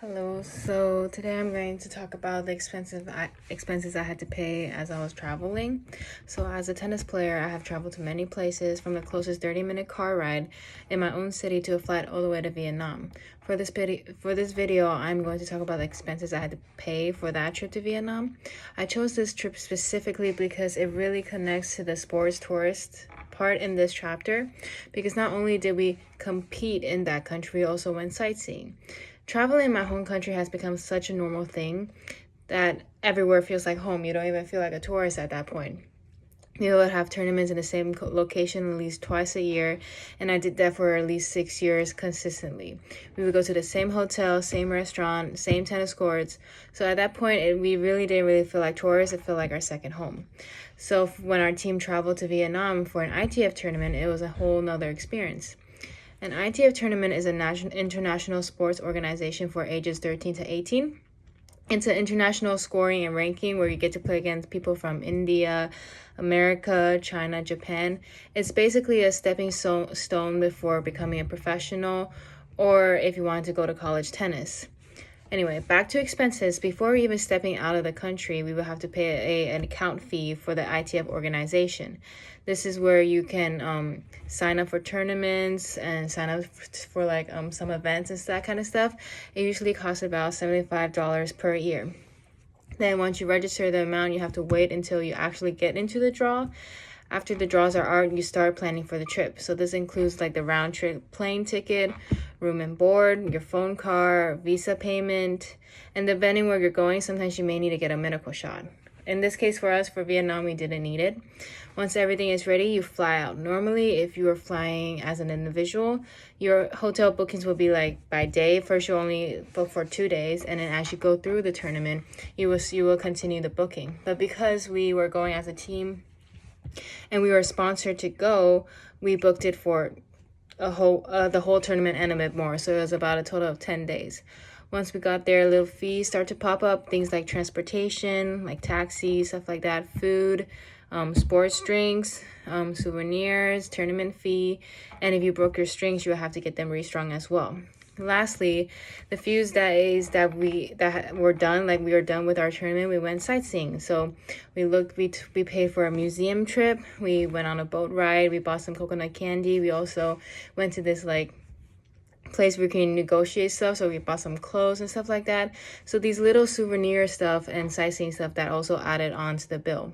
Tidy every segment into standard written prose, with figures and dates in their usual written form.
Hello. So today I'm going to talk about the expenses I had to pay as I was traveling. So as a tennis player, I have traveled to many places, from the closest 30-minute car ride in my own city to a flight all the way to Vietnam. For this video, I'm going to talk about the expenses I had to pay for that trip to Vietnam. I chose this trip specifically because it really connects to the sports tourist part in this chapter, because not only did we compete in that country, we also went sightseeing. Traveling in my home country has become such a normal thing that everywhere feels like home. You don't even feel like a tourist at that point. We would have tournaments in the same location at least twice a year, and I did that for at least 6 years consistently. We would go to the same hotel, same restaurant, same tennis courts. So at that point, we really didn't really feel like tourists. It felt like our second home. So when our team traveled to Vietnam for an ITF tournament, it was a whole nother experience. An ITF tournament is an international sports organization for ages 13 to 18. It's an international scoring and ranking where you get to play against people from India, America, China, Japan. It's basically a stepping stone before becoming a professional, or if you want to go to college tennis. Anyway, back to expenses. Before even stepping out of the country, we will have to pay an account fee for the ITF organization. This is where you can sign up for tournaments and sign up for some events and that kind of stuff. It usually costs about $75 per year. Then once you register the amount, you have to wait until you actually get into the draw. After the draws are out, you start planning for the trip. So this includes like the round trip plane ticket, room and board, your phone card, visa payment, and depending where you're going, sometimes you may need to get a medical shot. In this case for us, for Vietnam, we didn't need it. Once everything is ready, you fly out. Normally, if you are flying as an individual, your hotel bookings will be like by day. First, you only book for 2 days, and then as you go through the tournament, you will continue the booking. But because we were going as a team and we were sponsored to go, we booked it for the whole tournament and a bit more. So it was about a total of 10 days. Once we got there, little fees start to pop up, things like transportation, like taxis, stuff like that, food, sports drinks, souvenirs, tournament fee, and if you broke your strings, you have to get them restrung as well. Lastly, the few days that we were done, like we were done with our tournament, we went sightseeing. So we paid for a museum trip, we went on a boat ride, we bought some coconut candy, we also went to this place where you can negotiate stuff, so we bought some clothes and stuff like that. So these little souvenir stuff and sightseeing stuff that also added on to the bill.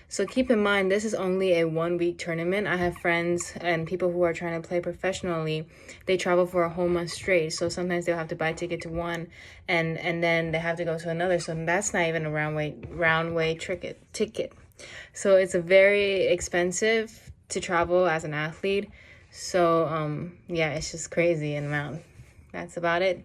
So keep in mind, this is only a 1-week tournament. I have friends and people who are trying to play professionally. They travel for a whole month straight. So sometimes they'll have to buy a ticket to one and then they have to go to another. So that's not even a round way ticket. So it's a very expensive to travel as an athlete. So yeah, it's just crazy in amount. That's about it.